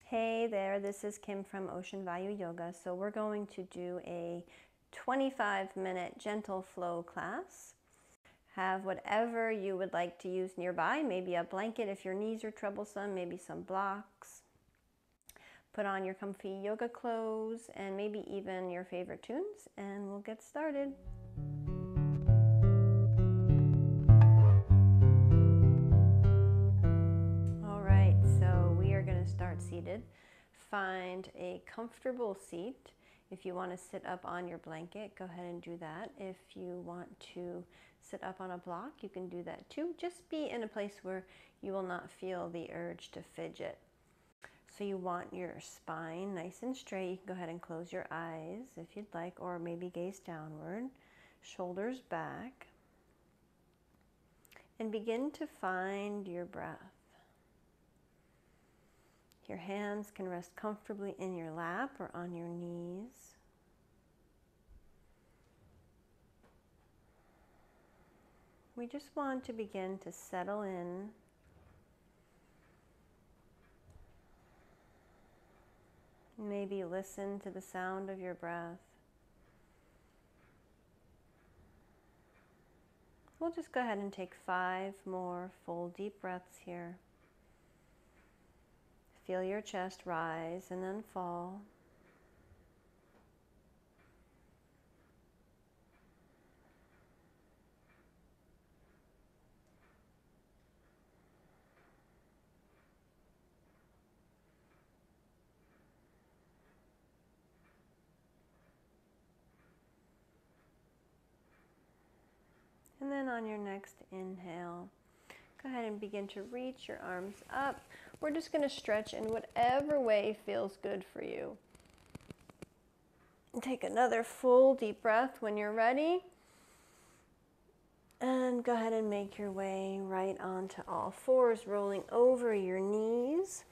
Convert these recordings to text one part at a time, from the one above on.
Hey there, this is Kim from Ocean Vayu Yoga. So we're going to do a 25-minute gentle flow class. Have whatever you would like to use nearby, maybe a blanket if your knees are troublesome, maybe some blocks. Put on your comfy yoga clothes and maybe even your favorite tunes, and we'll get started. Start seated. Find a comfortable seat. If you want to sit up on your blanket, go ahead and do that. If you want to sit up on a block, you can do that too. Just be in a place where you will not feel the urge to fidget. So you want your spine nice and straight. You can go ahead and close your eyes if you'd like, or maybe gaze downward, shoulders back, and begin to find your breath. Your hands can rest comfortably in your lap or on your knees. We just want to begin to settle in. Maybe listen to the sound of your breath. We'll just go ahead and take 5 more full deep breaths here. Feel your chest rise and then fall. And then on your next inhale, go ahead and begin to reach your arms up. We're just going to stretch in whatever way feels good for you. And take another full deep breath when you're ready. And go ahead and make your way right onto all fours, rolling over your knees.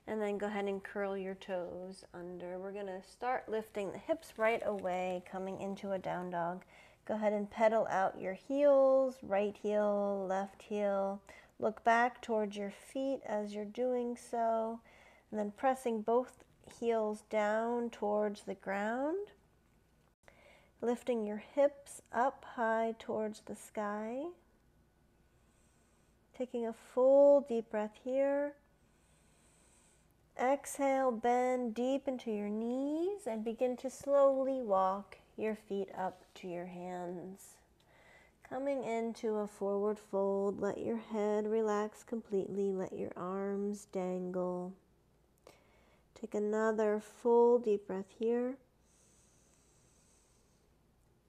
And then go ahead and curl your toes under. We're going to start lifting the hips right away, coming into a down dog. Go ahead and pedal out your heels, right heel, left heel. Look back towards your feet as you're doing so, and then pressing both heels down towards the ground. Lifting your hips up high towards the sky. Taking a full deep breath here. Exhale, bend deep into your knees and begin to slowly walk your feet up to your hands. Coming into a forward fold, let your head relax completely, let your arms dangle. Take another full deep breath here.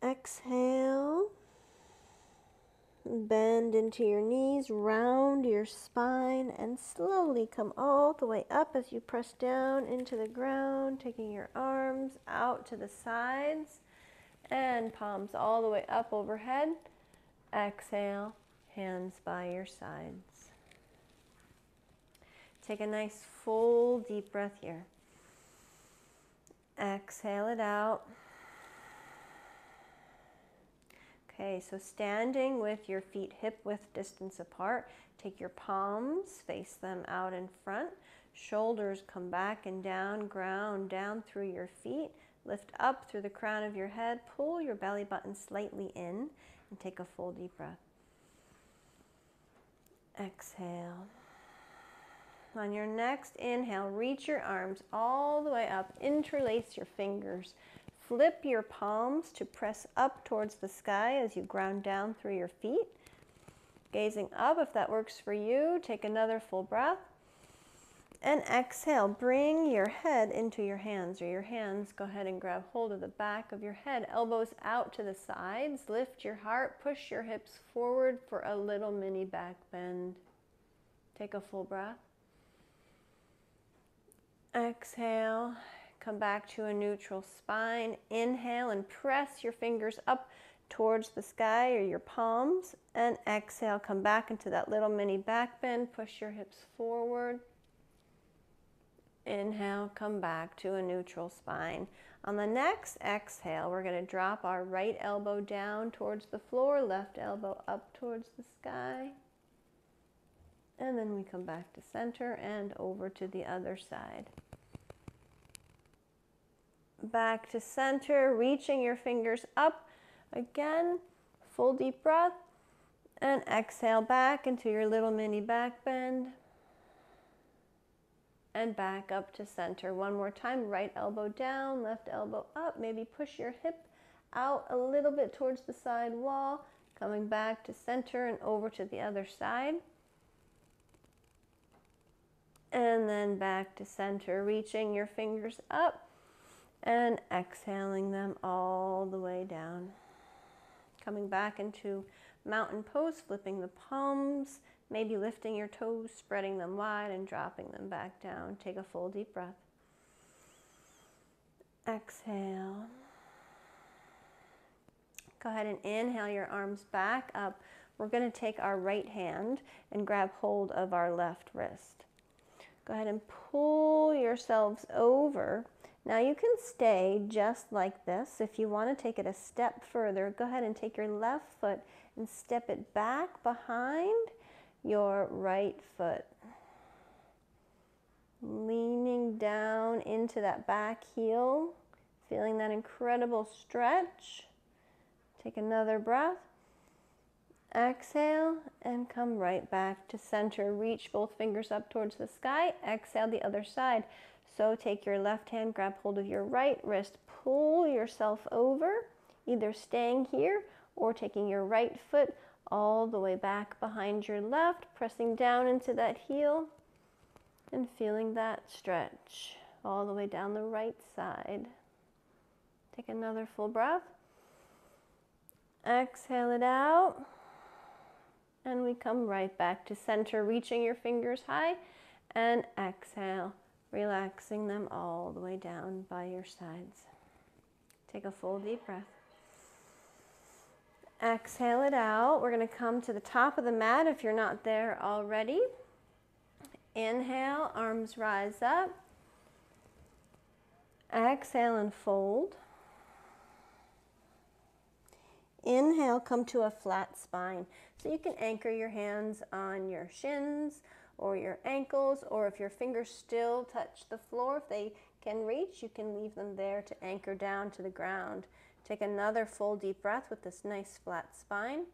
Exhale. Bend into your knees, round your spine, and slowly come all the way up as you press down into the ground, taking your arms out to the sides and palms all the way up overhead. Exhale, hands by your sides. Take a nice full deep breath here. Exhale it out. Okay, so standing with your feet hip-width distance apart, take your palms, face them out in front, shoulders come back and down, ground down through your feet, lift up through the crown of your head, pull your belly button slightly in, and take a full deep breath. Exhale. On your next inhale, reach your arms all the way up, interlace your fingers. Flip your palms to press up towards the sky as you ground down through your feet. Gazing up, if that works for you, take another full breath. And exhale, bring your head into your hands, or your hands, go ahead and grab hold of the back of your head, elbows out to the sides, lift your heart, push your hips forward for a little mini back bend. Take a full breath. Exhale. Come back to a neutral spine. Inhale and press your fingers up towards the sky or your palms. And exhale, come back into that little mini back bend. Push your hips forward. Inhale, come back to a neutral spine. On the next exhale, we're going to drop our right elbow down towards the floor, left elbow up towards the sky. And then we come back to center and over to the other side. Back to center, reaching your fingers up. Again, full deep breath. And exhale back into your little mini back bend. And back up to center. One more time, right elbow down, left elbow up. Maybe push your hip out a little bit towards the side wall. Coming back to center and over to the other side. And then back to center, reaching your fingers up and exhaling them all the way down. Coming back into mountain pose, flipping the palms, maybe lifting your toes, spreading them wide and dropping them back down. Take a full deep breath. Exhale. Go ahead and inhale your arms back up. We're going to take our right hand and grab hold of our left wrist. Go ahead and pull yourselves over. Now you can stay just like this. If you want to take it a step further, go ahead and take your left foot and step it back behind your right foot. Leaning down into that back heel, feeling that incredible stretch. Take another breath. Exhale and come right back to center. Reach both fingers up towards the sky. Exhale the other side. So take your left hand, grab hold of your right wrist, pull yourself over, either staying here or taking your right foot all the way back behind your left, pressing down into that heel and feeling that stretch all the way down the right side. Take another full breath. Exhale it out. And we come right back to center, reaching your fingers high, and exhale, relaxing them all the way down by your sides. Take a full deep breath. Exhale it out. We're going to come to the top of the mat if you're not there already. Inhale, arms rise up. Exhale and fold. Inhale, come to a flat spine. So you can anchor your hands on your shins or your ankles, or if your fingers still touch the floor, if they can reach, you can leave them there to anchor down to the ground. Take another full deep breath with this nice flat spine.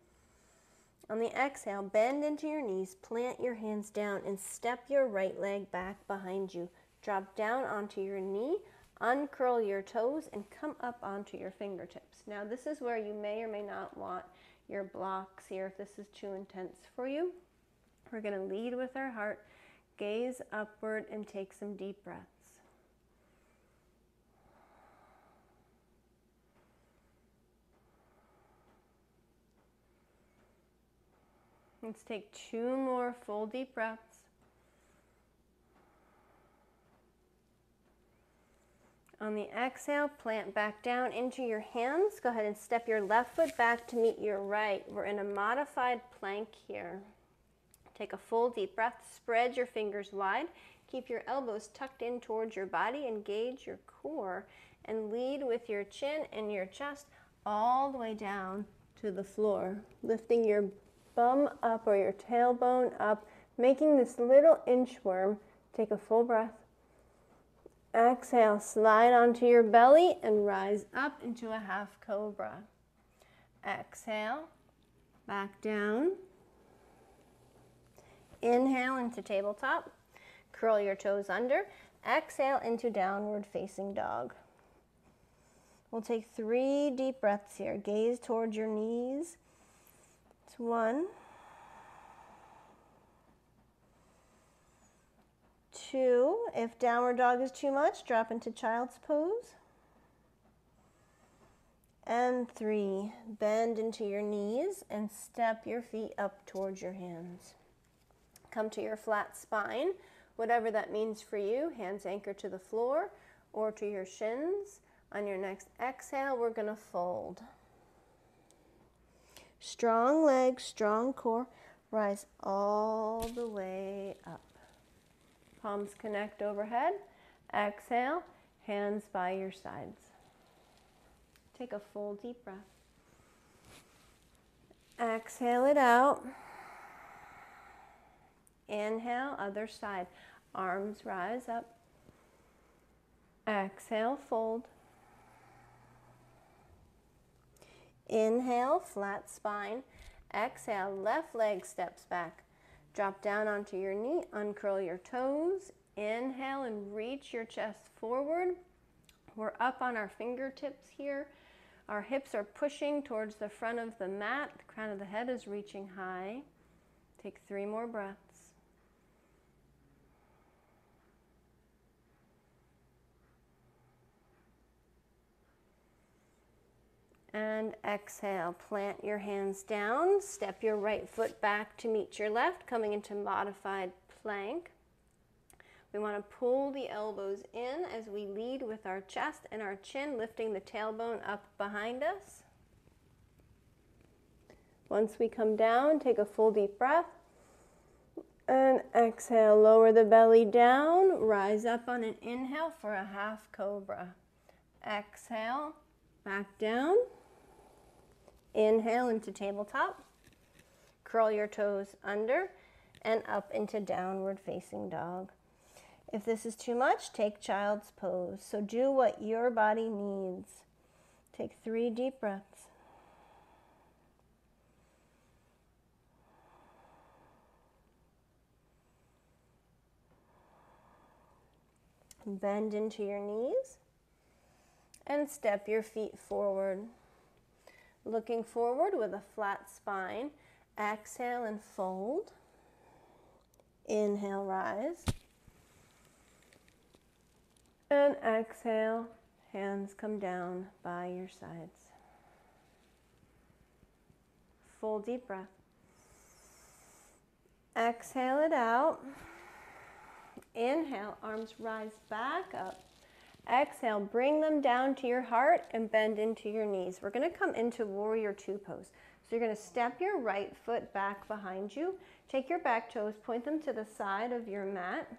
On the exhale, bend into your knees, plant your hands down, and step your right leg back behind you. Drop down onto your knee, uncurl your toes, and come up onto your fingertips. Now this is where you may or may not want your blocks here if this is too intense for you. We're going to lead with our heart, gaze upward, and take some deep breaths. Let's take 2 more full deep breaths. On the exhale, plant back down into your hands. Go ahead and step your left foot back to meet your right. We're in a modified plank here. Take a full deep breath. Spread your fingers wide. Keep your elbows tucked in towards your body. Engage your core and lead with your chin and your chest all the way down to the floor. Lifting your bum up or your tailbone up, making this little inchworm. Take a full breath. Exhale, slide onto your belly and rise up into a half cobra. Exhale, back down. Inhale into tabletop. Curl your toes under. Exhale into downward facing dog. We'll take 3 deep breaths here. Gaze towards your knees. It's 1. 2, if downward dog is too much, drop into child's pose. And 3, bend into your knees and step your feet up towards your hands. Come to your flat spine, whatever that means for you. Hands anchor to the floor or to your shins. On your next exhale, we're going to fold. Strong legs, strong core, rise all the way up. Palms connect overhead. Exhale, hands by your sides. Take a full deep breath. Exhale it out. Inhale, other side. Arms rise up. Exhale, fold. Inhale, flat spine. Exhale, left leg steps back. Drop down onto your knee, uncurl your toes. Inhale and reach your chest forward. We're up on our fingertips here. Our hips are pushing towards the front of the mat. The crown of the head is reaching high. Take 3 more breaths. And exhale, plant your hands down, step your right foot back to meet your left, coming into modified plank. We want to pull the elbows in as we lead with our chest and our chin, lifting the tailbone up behind us. Once we come down, take a full deep breath. And exhale, lower the belly down, rise up on an inhale for a half cobra. Exhale, back down. Inhale into tabletop. Curl your toes under and up into downward facing dog. If this is too much, take child's pose. So do what your body needs. Take 3 deep breaths. Bend into your knees and step your feet forward. Looking forward with a flat spine. Exhale and fold. Inhale, rise. And exhale, hands come down by your sides. Full deep breath. Exhale it out. Inhale, arms rise back up. Exhale, bring them down to your heart and bend into your knees. We're going to come into warrior 2 pose. So you're going to step your right foot back behind you. Take your back toes, point them to the side of your mat.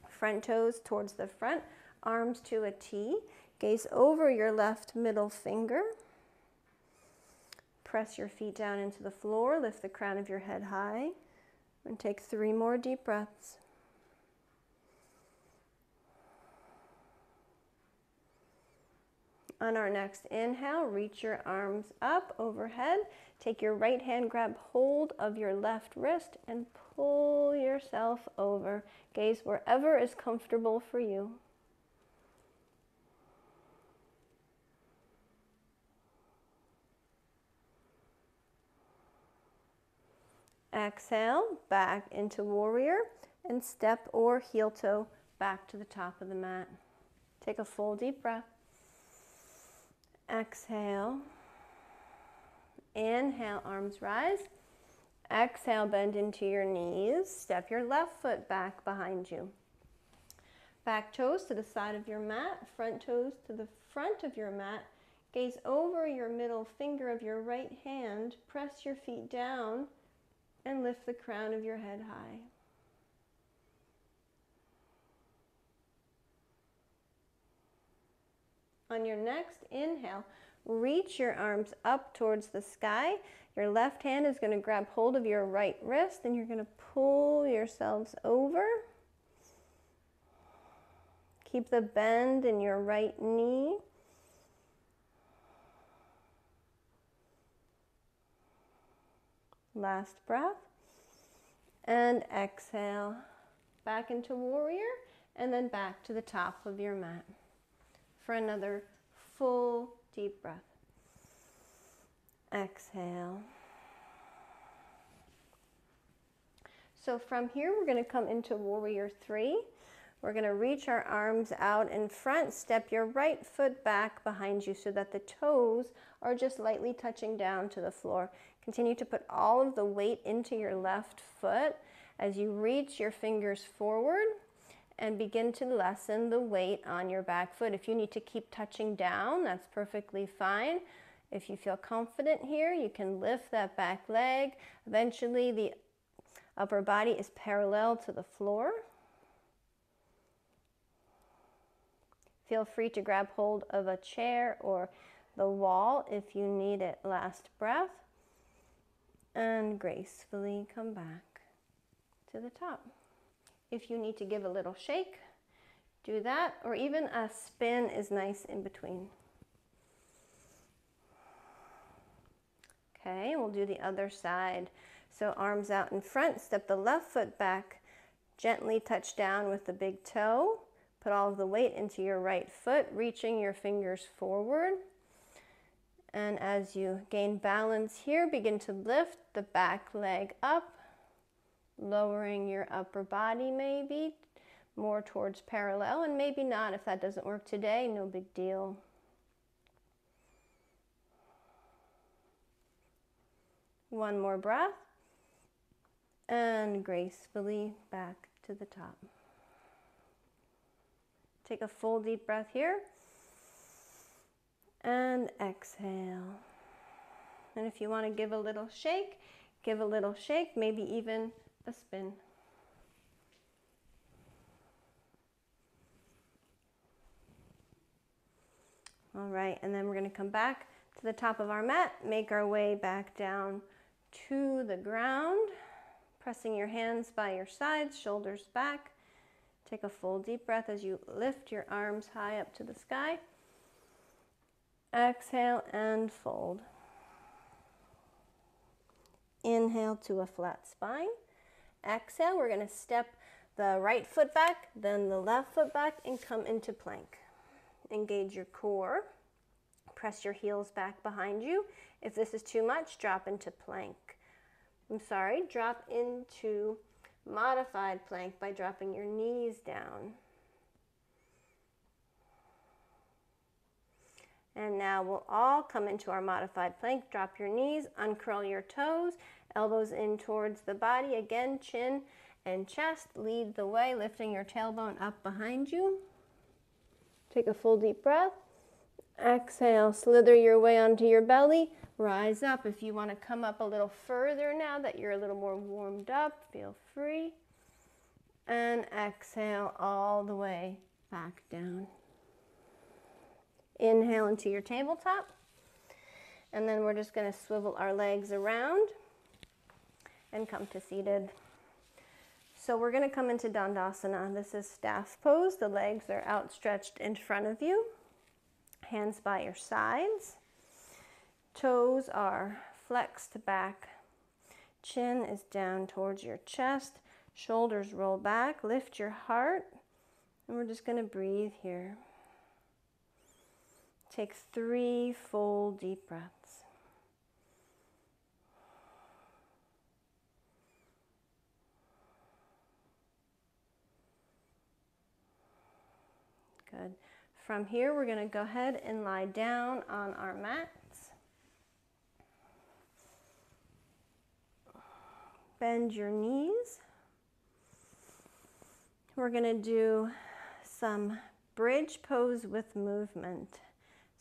Front toes towards the front, arms to a T. Gaze over your left middle finger. Press your feet down into the floor. Lift the crown of your head high. And take 3 more deep breaths. On our next inhale, reach your arms up overhead. Take your right hand, grab hold of your left wrist and pull yourself over. Gaze wherever is comfortable for you. Exhale, back into warrior and step or heel toe back to the top of the mat. Take a full deep breath. Exhale. Inhale, arms rise. Exhale, bend into your knees. Step your left foot back behind you. Back toes to the side of your mat, front toes to the front of your mat. Gaze over your middle finger of your right hand. Press your feet down and lift the crown of your head high. On your next inhale, reach your arms up towards the sky. Your left hand is going to grab hold of your right wrist and you're going to pull yourselves over. Keep the bend in your right knee. Last breath. And exhale. Back into warrior and then back to the top of your mat. For another full deep breath. Exhale. So from here, we're going to come into warrior 3. We're going to reach our arms out in front. Step your right foot back behind you so that the toes are just lightly touching down to the floor. Continue to put all of the weight into your left foot as you reach your fingers forward. And begin to lessen the weight on your back foot. If you need to keep touching down, that's perfectly fine. If you feel confident here, you can lift that back leg. Eventually, the upper body is parallel to the floor. Feel free to grab hold of a chair or the wall if you need it. Last breath. And gracefully come back to the top. If you need to give a little shake, do that, or even a spin is nice in between. Okay, we'll do the other side. So arms out in front, step the left foot back, gently touch down with the big toe, put all of the weight into your right foot, reaching your fingers forward. And as you gain balance here, begin to lift the back leg up, lowering your upper body maybe more towards parallel, and maybe not. If that doesn't work today, no big deal. One more breath, and gracefully back to the top. Take a full deep breath here, and exhale. And if you want to give a little shake, give a little shake, maybe even a spin. All right, and then we're going to come back to the top of our mat, make our way back down to the ground, pressing your hands by your sides, shoulders back. Take a full deep breath as you lift your arms high up to the sky. Exhale and fold. Inhale to a flat spine. Exhale, we're going to step the right foot back, then the left foot back, and come into plank. Engage your core. Press your heels back behind you. If this is too much, drop into plank. Drop into modified plank by dropping your knees down. And now we'll all come into our modified plank. Drop your knees, uncurl your toes, elbows in towards the body. Again, chin and chest lead the way, lifting your tailbone up behind you. Take a full deep breath. Exhale, slither your way onto your belly. Rise up. If you want to come up a little further now that you're a little more warmed up, feel free. And exhale all the way back down. Inhale into your tabletop. And then we're just going to swivel our legs around and come to seated. So we're going to come into Dandasana. This is staff pose. The legs are outstretched in front of you. Hands by your sides. Toes are flexed back. Chin is down towards your chest. Shoulders roll back. Lift your heart. And we're just going to breathe here. Take 3 full deep breaths. Good. From here, we're going to go ahead and lie down on our mats. Bend your knees. We're going to do some bridge pose with movement.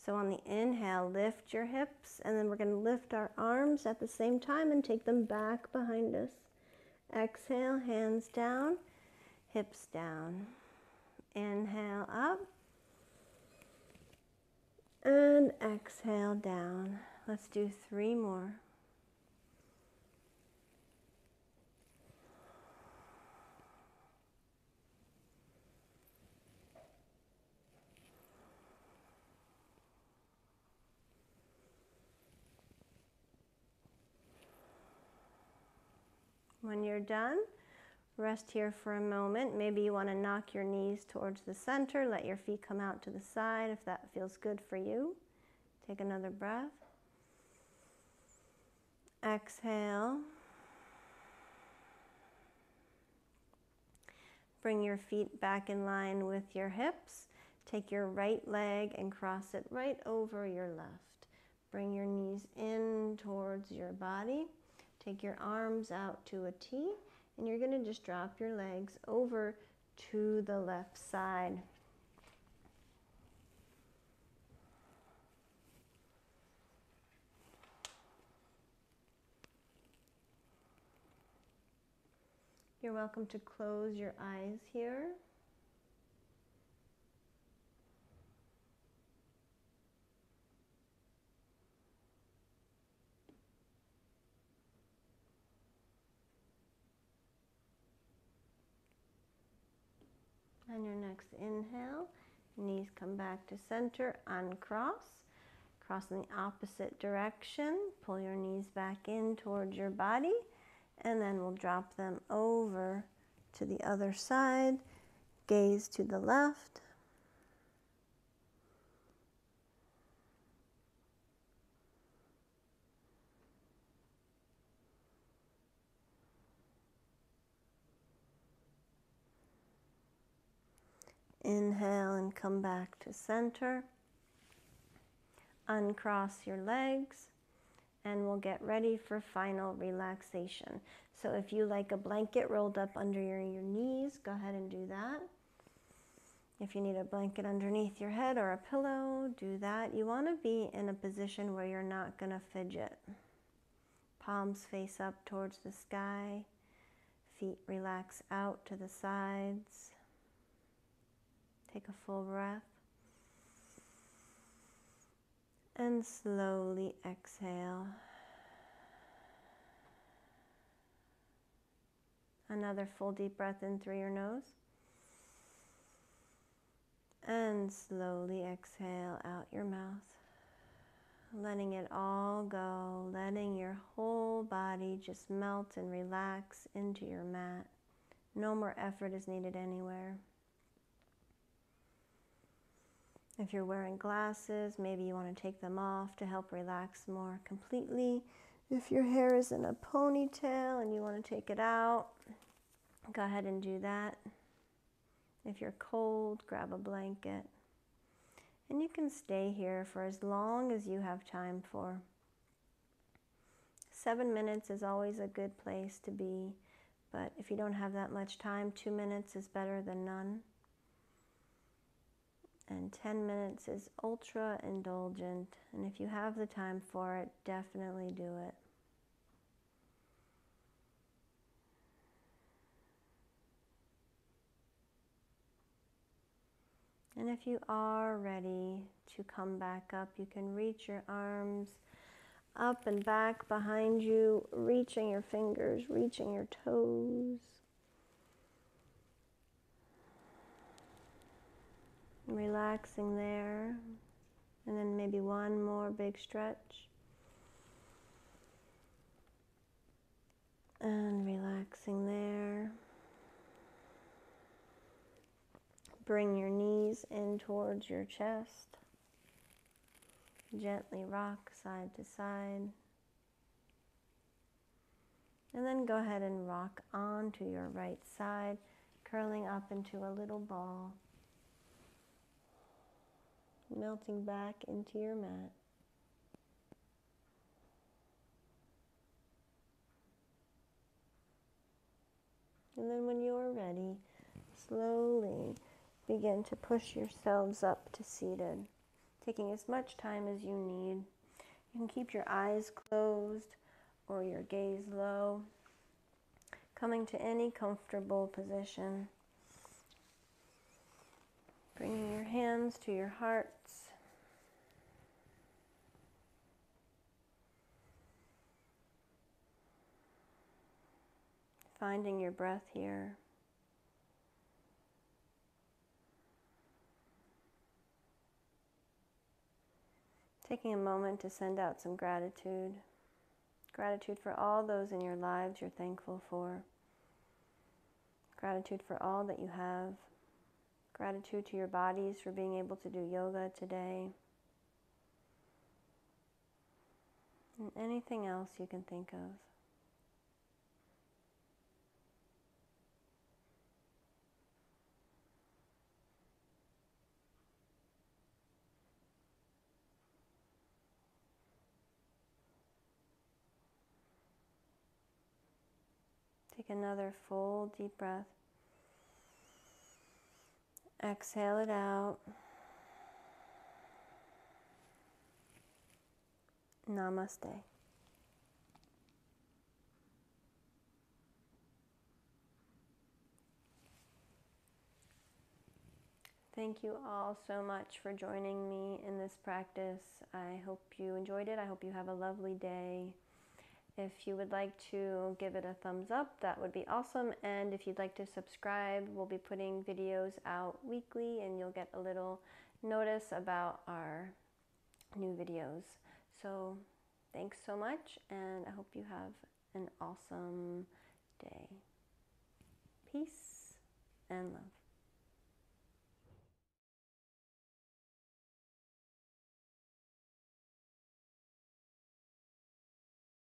So on the inhale, lift your hips, and then we're going to lift our arms at the same time and take them back behind us. Exhale, hands down, hips down. Inhale up, and exhale down. Let's do 3 more. When you're done, rest here for a moment. Maybe you want to knock your knees towards the center. Let your feet come out to the side if that feels good for you. Take another breath. Exhale. Bring your feet back in line with your hips. Take your right leg and cross it right over your left. Bring your knees in towards your body. Take your arms out to a T. And you're going to just drop your legs over to the left side. You're welcome to close your eyes here. On your next inhale, knees come back to center, uncross. Cross in the opposite direction. Pull your knees back in towards your body, and then we'll drop them over to the other side. Gaze to the left. Inhale and come back to center. Uncross your legs, and we'll get ready for final relaxation. So if you like a blanket rolled up under your knees, go ahead and do that. If you need a blanket underneath your head or a pillow, do that. You want to be in a position where you're not going to fidget. Palms face up towards the sky. Feet relax out to the sides. Take a full breath. And slowly exhale. Another full deep breath in through your nose. And slowly exhale out your mouth. Letting it all go, letting your whole body just melt and relax into your mat. No more effort is needed anywhere. If you're wearing glasses, maybe you want to take them off to help relax more completely. If your hair is in a ponytail and you want to take it out, go ahead and do that. If you're cold, grab a blanket. And you can stay here for as long as you have time for. 7 minutes is always a good place to be, but if you don't have that much time, 2 minutes is better than none. And 10 minutes is ultra indulgent. And if you have the time for it, definitely do it. And if you are ready to come back up, you can reach your arms up and back behind you, reaching your fingers, reaching your toes. Relaxing there, and then maybe one more big stretch. And relaxing there. Bring your knees in towards your chest. Gently rock side to side. And then go ahead and rock onto your right side, curling up into a little ball. Melting back into your mat. And then when you're ready, slowly begin to push yourselves up to seated, taking as much time as you need. You can keep your eyes closed or your gaze low, coming to any comfortable position. Bringing your hands to your hearts. Finding your breath here. Taking a moment to send out some gratitude. Gratitude for all those in your lives you're thankful for. Gratitude for all that you have. Gratitude to your bodies for being able to do yoga today. And anything else you can think of. Take another full deep breath. Exhale it out. Namaste. Thank you all so much for joining me in this practice. I hope you enjoyed it. I hope you have a lovely day. If you would like to give it a thumbs up, that would be awesome. And if you'd like to subscribe, we'll be putting videos out weekly and you'll get a little notice about our new videos. So thanks so much, and I hope you have an awesome day. Peace and love.